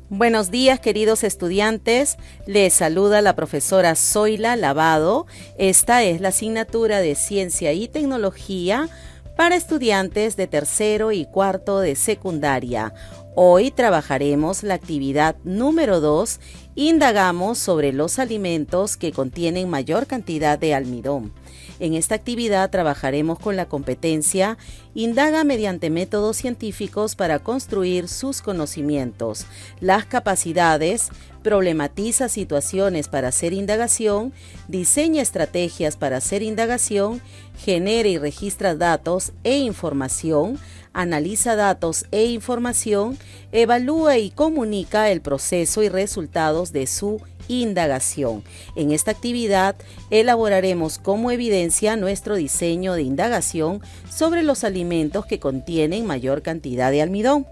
Buenos días, queridos estudiantes. Les saluda la profesora Zoila Lavado. Esta es la asignatura de Ciencia y Tecnología para estudiantes de tercero y cuarto de secundaria. Hoy trabajaremos la actividad número 2. Indagamos sobre los alimentos que contienen mayor cantidad de almidón. En esta actividad trabajaremos con la competencia Indaga mediante métodos científicos para construir sus conocimientos, las capacidades, problematiza situaciones para hacer indagación, diseña estrategias para hacer indagación, genera y registra datos e información, analiza datos e información, evalúa y comunica el proceso y resultados de su indagación. En esta actividad elaboraremos como evidencia nuestro diseño de indagación sobre los alimentos que contienen mayor cantidad de almidón.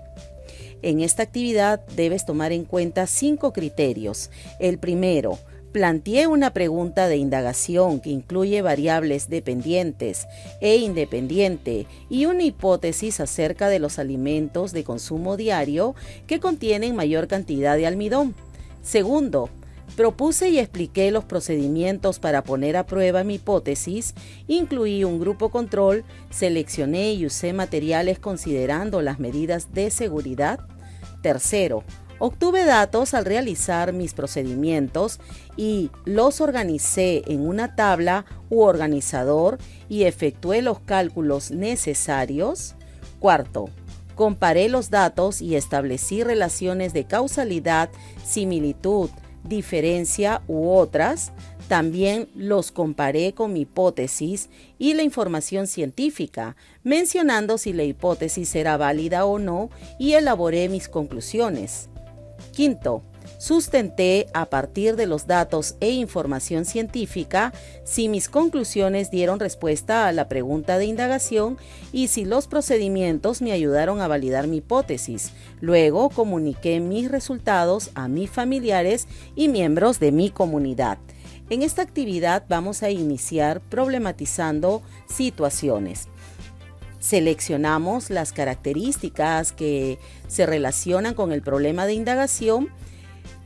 En esta actividad debes tomar en cuenta 5 criterios. El primero, planteé una pregunta de indagación que incluye variables dependientes e independiente y una hipótesis acerca de los alimentos de consumo diario que contienen mayor cantidad de almidón. Segundo, propuse y expliqué los procedimientos para poner a prueba mi hipótesis, incluí un grupo control, seleccioné y usé materiales considerando las medidas de seguridad. Tercero, obtuve datos al realizar mis procedimientos y los organicé en una tabla u organizador y efectué los cálculos necesarios. Cuarto, comparé los datos y establecí relaciones de causalidad, similitud, diferencia u otras. También los comparé con mi hipótesis y la información científica, mencionando si la hipótesis era válida o no, y elaboré mis conclusiones. Quinto, sustenté a partir de los datos e información científica si mis conclusiones dieron respuesta a la pregunta de indagación y si los procedimientos me ayudaron a validar mi hipótesis. Luego comuniqué mis resultados a mis familiares y miembros de mi comunidad. En esta actividad vamos a iniciar problematizando situaciones. Seleccionamos las características que se relacionan con el problema de indagación.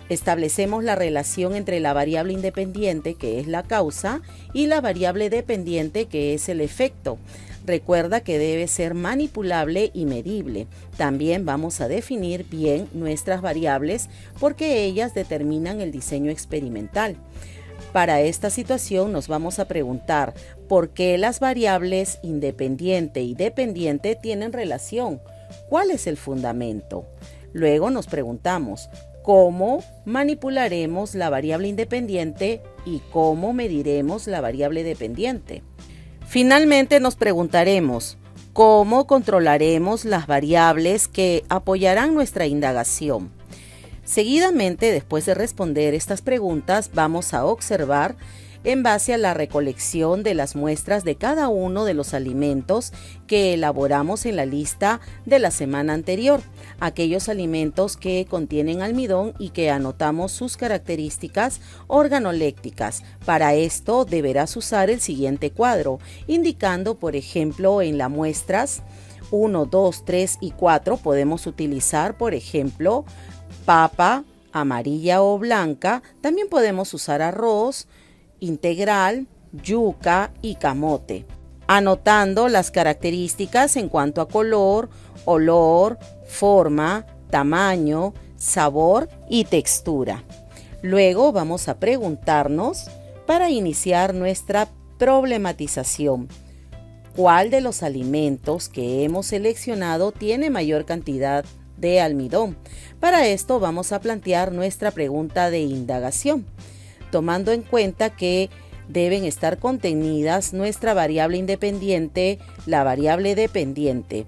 Establecemos la relación entre la variable independiente, que es la causa, y la variable dependiente, que es el efecto. Recuerda que debe ser manipulable y medible. También vamos a definir bien nuestras variables porque ellas determinan el diseño experimental. Para esta situación nos vamos a preguntar por qué las variables independiente y dependiente tienen relación. ¿Cuál es el fundamento? Luego nos preguntamos cómo manipularemos la variable independiente y cómo mediremos la variable dependiente. Finalmente nos preguntaremos cómo controlaremos las variables que apoyarán nuestra indagación. Seguidamente, después de responder estas preguntas, vamos a observar en base a la recolección de las muestras de cada uno de los alimentos que elaboramos en la lista de la semana anterior, aquellos alimentos que contienen almidón y que anotamos sus características organolépticas. Para esto deberás usar el siguiente cuadro, indicando, por ejemplo, en las muestras 1, 2, 3 y 4 podemos utilizar, por ejemplo, papa, amarilla o blanca. También podemos usar arroz integral, yuca y camote, anotando las características en cuanto a color, olor, forma, tamaño, sabor y textura. Luego vamos a preguntarnos, para iniciar nuestra problematización, ¿cuál de los alimentos que hemos seleccionado tiene mayor cantidad de almidón? Para esto vamos a plantear nuestra pregunta de indagación, tomando en cuenta que deben estar contenidas nuestra variable independiente, la variable dependiente,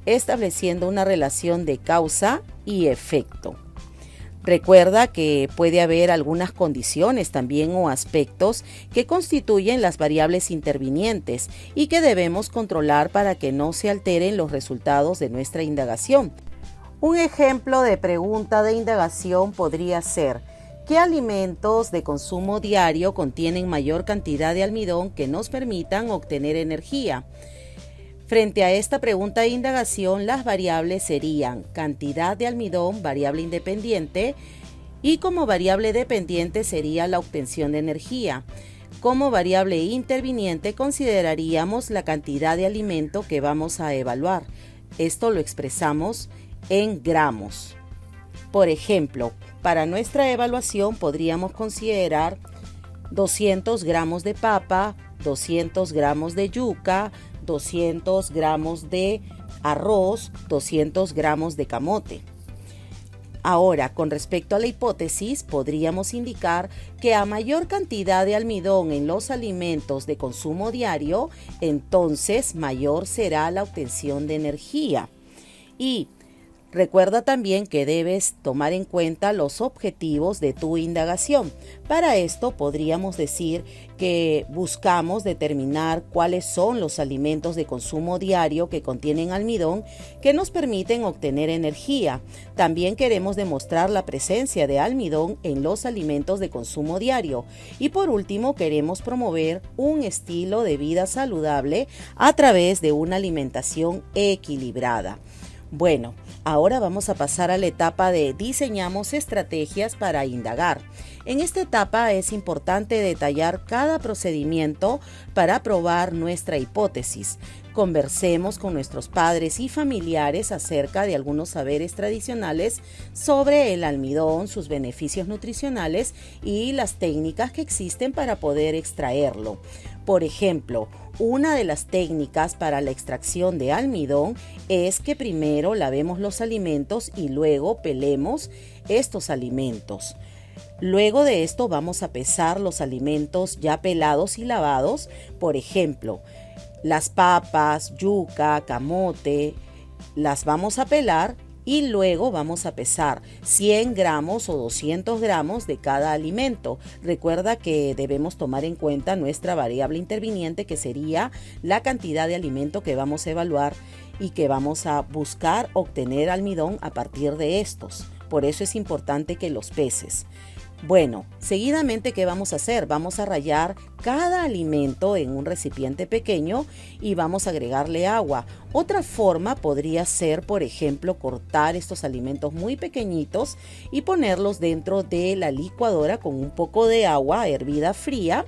estableciendo una relación de causa y efecto. Recuerda que puede haber algunas condiciones también o aspectos que constituyen las variables intervinientes y que debemos controlar para que no se alteren los resultados de nuestra indagación. Un ejemplo de pregunta de indagación podría ser: ¿qué alimentos de consumo diario contienen mayor cantidad de almidón que nos permitan obtener energía? Frente a esta pregunta de indagación, las variables serían cantidad de almidón, variable independiente, y como variable dependiente sería la obtención de energía. Como variable interviniente consideraríamos la cantidad de alimento que vamos a evaluar. Esto lo expresamos en gramos. Por ejemplo, para nuestra evaluación podríamos considerar 200 gramos de papa, 200 gramos de yuca, 200 gramos de arroz, 200 gramos de camote. Ahora, con respecto a la hipótesis, podríamos indicar que a mayor cantidad de almidón en los alimentos de consumo diario, entonces mayor será la obtención de energía. Y recuerda también que debes tomar en cuenta los objetivos de tu indagación. Para esto podríamos decir que buscamos determinar cuáles son los alimentos de consumo diario que contienen almidón que nos permiten obtener energía. También queremos demostrar la presencia de almidón en los alimentos de consumo diario. Y por último, queremos promover un estilo de vida saludable a través de una alimentación equilibrada. Bueno, ahora vamos a pasar a la etapa de diseñamos estrategias para indagar. En esta etapa es importante detallar cada procedimiento para probar nuestra hipótesis. Conversemos con nuestros padres y familiares acerca de algunos saberes tradicionales sobre el almidón, sus beneficios nutricionales y las técnicas que existen para poder extraerlo. Por ejemplo, una de las técnicas para la extracción de almidón es que primero lavemos los alimentos y luego pelemos estos alimentos. Luego de esto vamos a pesar los alimentos ya pelados y lavados. Por ejemplo, las papas, yuca, camote, las vamos a pelar y luego vamos a pesar 100 gramos o 200 gramos de cada alimento. Recuerda que debemos tomar en cuenta nuestra variable interviniente, que sería la cantidad de alimento que vamos a evaluar y que vamos a buscar obtener almidón a partir de estos. Por eso es importante que los peses. Bueno, seguidamente, ¿qué vamos a hacer? Vamos a rallar cada alimento en un recipiente pequeño y vamos a agregarle agua. Otra forma podría ser, por ejemplo, cortar estos alimentos muy pequeñitos y ponerlos dentro de la licuadora con un poco de agua hervida fría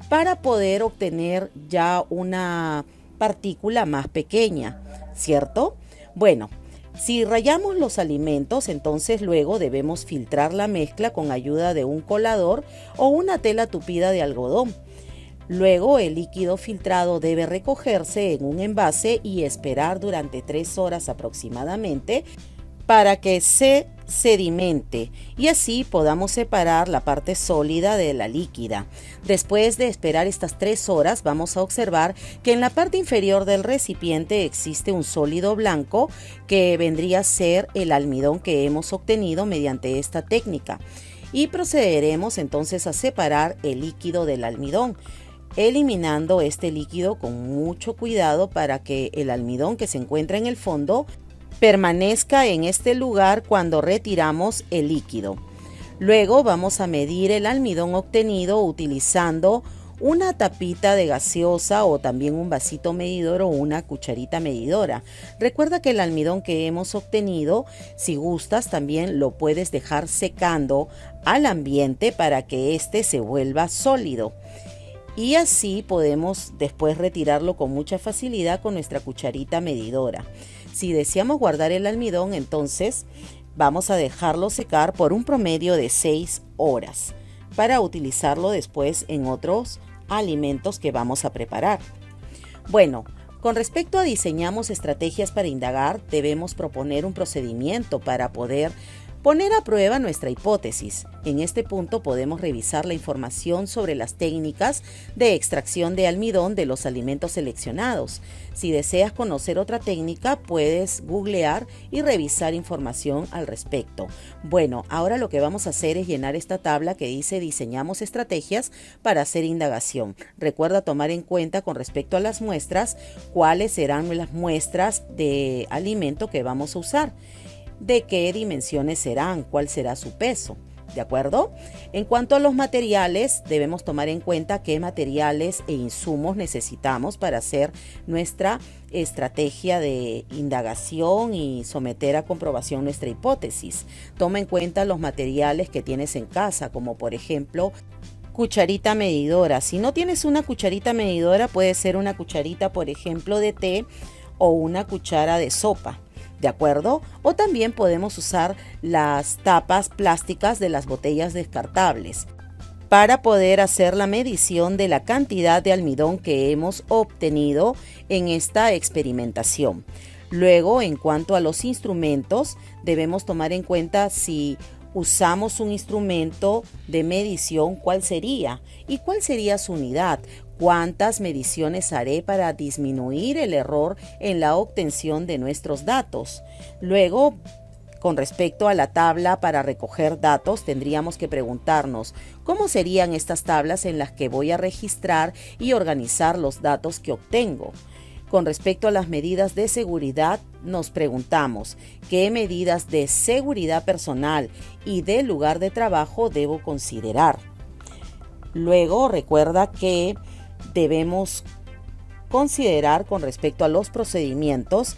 para poder obtener ya una partícula más pequeña, ¿cierto? Bueno, si rallamos los alimentos, entonces luego debemos filtrar la mezcla con ayuda de un colador o una tela tupida de algodón. Luego el líquido filtrado debe recogerse en un envase y esperar durante 3 horas aproximadamente para que se sedimente y así podamos separar la parte sólida de la líquida. Después de esperar estas 3 horas, vamos a observar que en la parte inferior del recipiente existe un sólido blanco que vendría a ser el almidón que hemos obtenido mediante esta técnica. Y procederemos entonces a separar el líquido del almidón, eliminando este líquido con mucho cuidado para que el almidón que se encuentra en el fondo permanezca en este lugar cuando retiramos el líquido. Luego vamos a medir el almidón obtenido utilizando una tapita de gaseosa o también un vasito medidor o una cucharita medidora. Recuerda que el almidón que hemos obtenido, si gustas, también lo puedes dejar secando al ambiente para que éste se vuelva sólido. Y así podemos después retirarlo con mucha facilidad con nuestra cucharita medidora. Si deseamos guardar el almidón, entonces vamos a dejarlo secar por un promedio de 6 horas para utilizarlo después en otros alimentos que vamos a preparar. Bueno, con respecto a diseñamos estrategias para indagar, debemos proponer un procedimiento para poder poner a prueba nuestra hipótesis. En este punto podemos revisar la información sobre las técnicas de extracción de almidón de los alimentos seleccionados. Si deseas conocer otra técnica, puedes googlear y revisar información al respecto. Bueno, ahora lo que vamos a hacer es llenar esta tabla que dice diseñamos estrategias para hacer indagación. Recuerda tomar en cuenta con respecto a las muestras cuáles serán las muestras de alimento que vamos a usar. ¿De qué dimensiones serán? ¿Cuál será su peso? ¿De acuerdo? En cuanto a los materiales, debemos tomar en cuenta qué materiales e insumos necesitamos para hacer nuestra estrategia de indagación y someter a comprobación nuestra hipótesis. Toma en cuenta los materiales que tienes en casa, como por ejemplo, cucharita medidora. Si no tienes una cucharita medidora, puede ser una cucharita, por ejemplo, de té o una cuchara de sopa. ¿De acuerdo? O también podemos usar las tapas plásticas de las botellas descartables para poder hacer la medición de la cantidad de almidón que hemos obtenido en esta experimentación. Luego, en cuanto a los instrumentos, debemos tomar en cuenta si usamos un instrumento de medición, ¿cuál sería? ¿Y cuál sería su unidad? ¿Cuántas mediciones haré para disminuir el error en la obtención de nuestros datos? Luego, con respecto a la tabla para recoger datos, tendríamos que preguntarnos cómo serían estas tablas en las que voy a registrar y organizar los datos que obtengo. Con respecto a las medidas de seguridad, nos preguntamos qué medidas de seguridad personal y del lugar de trabajo debo considerar. Luego, recuerda que debemos considerar con respecto a los procedimientos,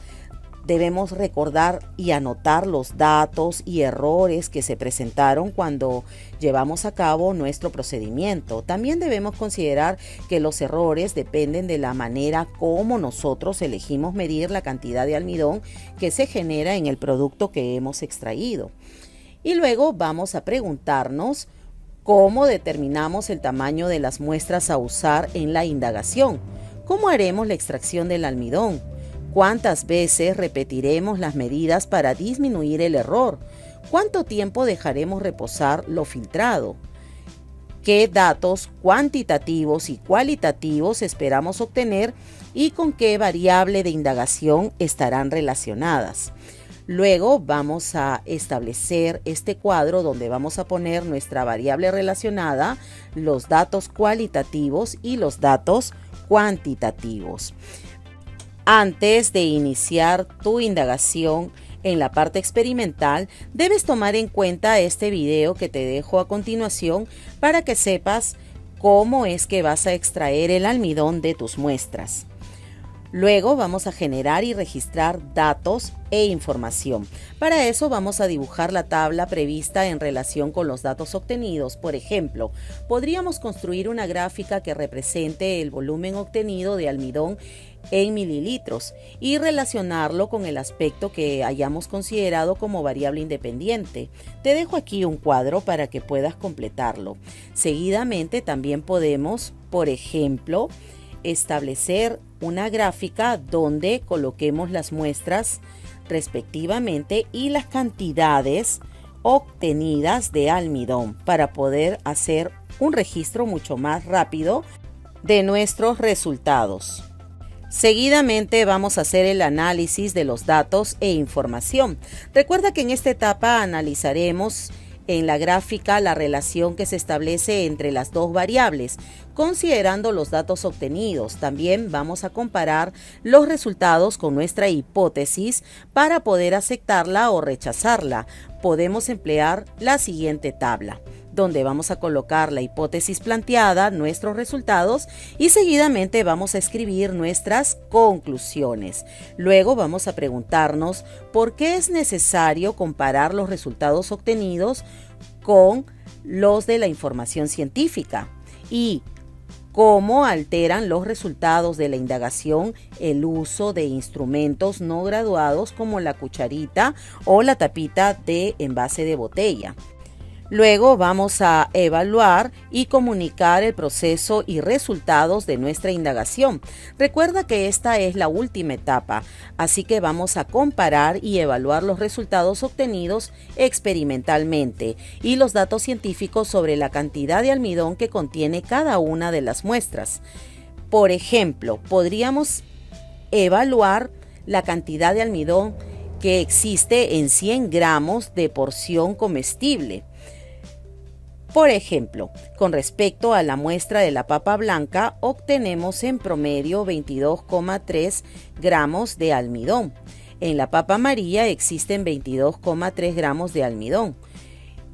debemos recordar y anotar los datos y errores que se presentaron cuando llevamos a cabo nuestro procedimiento. También debemos considerar que los errores dependen de la manera como nosotros elegimos medir la cantidad de almidón que se genera en el producto que hemos extraído. Y luego vamos a preguntarnos cómo determinamos el tamaño de las muestras a usar en la indagación. ¿Cómo haremos la extracción del almidón? ¿Cuántas veces repetiremos las medidas para disminuir el error? ¿Cuánto tiempo dejaremos reposar lo filtrado? ¿Qué datos cuantitativos y cualitativos esperamos obtener y con qué variable de indagación estarán relacionadas? Luego vamos a establecer este cuadro donde vamos a poner nuestra variable relacionada, los datos cualitativos y los datos cuantitativos. Antes de iniciar tu indagación en la parte experimental, debes tomar en cuenta este video que te dejo a continuación para que sepas cómo es que vas a extraer el almidón de tus muestras. Luego vamos a generar y registrar datos e información. Para eso vamos a dibujar la tabla prevista en relación con los datos obtenidos. Por ejemplo, podríamos construir una gráfica que represente el volumen obtenido de almidón en mililitros y relacionarlo con el aspecto que hayamos considerado como variable independiente. Te dejo aquí un cuadro para que puedas completarlo. Seguidamente también podemos, por ejemplo, establecer una gráfica donde coloquemos las muestras respectivamente y las cantidades obtenidas de almidón para poder hacer un registro mucho más rápido de nuestros resultados. Seguidamente vamos a hacer el análisis de los datos e información. Recuerda que en esta etapa analizaremos en la gráfica la relación que se establece entre las dos variables, considerando los datos obtenidos. También vamos a comparar los resultados con nuestra hipótesis para poder aceptarla o rechazarla. Podemos emplear la siguiente tabla, donde vamos a colocar la hipótesis planteada, nuestros resultados y seguidamente vamos a escribir nuestras conclusiones. Luego vamos a preguntarnos por qué es necesario comparar los resultados obtenidos con los de la información científica y cómo alteran los resultados de la indagación el uso de instrumentos no graduados como la cucharita o la tapita de envase de botella. Luego vamos a evaluar y comunicar el proceso y resultados de nuestra indagación. Recuerda que esta es la última etapa, así que vamos a comparar y evaluar los resultados obtenidos experimentalmente y los datos científicos sobre la cantidad de almidón que contiene cada una de las muestras. Por ejemplo, podríamos evaluar la cantidad de almidón que existe en 100 gramos de porción comestible. Por ejemplo, con respecto a la muestra de la papa blanca, obtenemos en promedio 22,3 gramos de almidón. En la papa amarilla existen 22,3 gramos de almidón.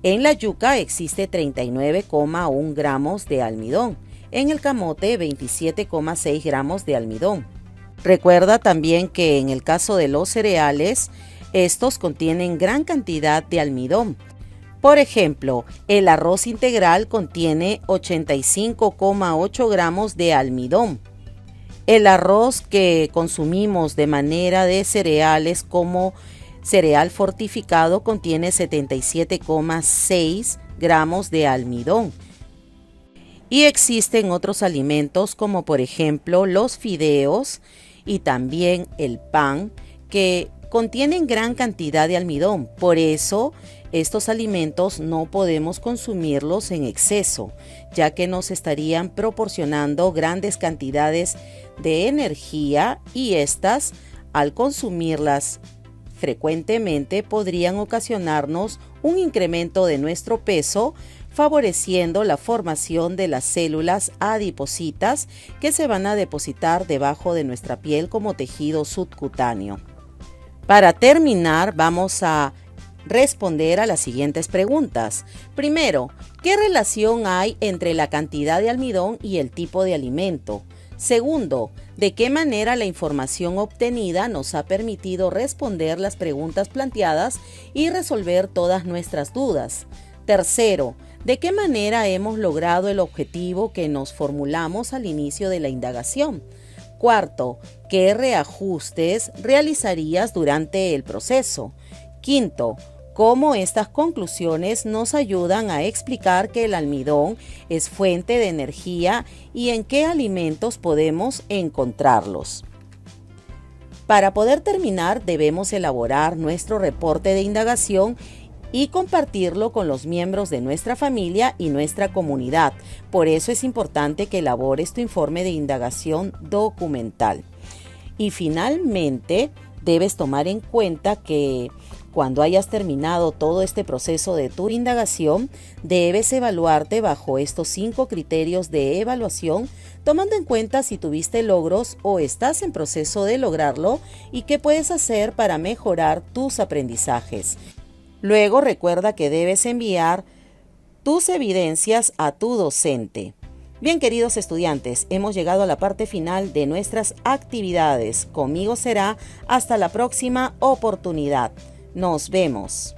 En la yuca existe 39,1 gramos de almidón. En el camote 27,6 gramos de almidón. Recuerda también que en el caso de los cereales, estos contienen gran cantidad de almidón. Por ejemplo, el arroz integral contiene 85,8 gramos de almidón. El arroz que consumimos de manera de cereales como cereal fortificado contiene 77,6 gramos de almidón. Y existen otros alimentos como por ejemplo los fideos y también el pan que contienen gran cantidad de almidón. Por eso estos alimentos no podemos consumirlos en exceso, ya que nos estarían proporcionando grandes cantidades de energía y estas, al consumirlas frecuentemente, podrían ocasionarnos un incremento de nuestro peso, favoreciendo la formación de las células adipositas que se van a depositar debajo de nuestra piel como tejido subcutáneo. Para terminar, vamos a responder a las siguientes preguntas. Primero, ¿qué relación hay entre la cantidad de almidón y el tipo de alimento? Segundo, ¿de qué manera la información obtenida nos ha permitido responder las preguntas planteadas y resolver todas nuestras dudas? Tercero, ¿de qué manera hemos logrado el objetivo que nos formulamos al inicio de la indagación? Cuarto, ¿qué reajustes realizarías durante el proceso? Quinto, ¿cómo estas conclusiones nos ayudan a explicar que el almidón es fuente de energía y en qué alimentos podemos encontrarlos? Para poder terminar, debemos elaborar nuestro reporte de indagación y compartirlo con los miembros de nuestra familia y nuestra comunidad. Por eso es importante que elabores tu informe de indagación documental. Y finalmente, debes tomar en cuenta que cuando hayas terminado todo este proceso de tu indagación, debes evaluarte bajo estos 5 criterios de evaluación, tomando en cuenta si tuviste logros o estás en proceso de lograrlo y qué puedes hacer para mejorar tus aprendizajes. Luego recuerda que debes enviar tus evidencias a tu docente. Bien, queridos estudiantes, hemos llegado a la parte final de nuestras actividades. Conmigo será hasta la próxima oportunidad. Nos vemos.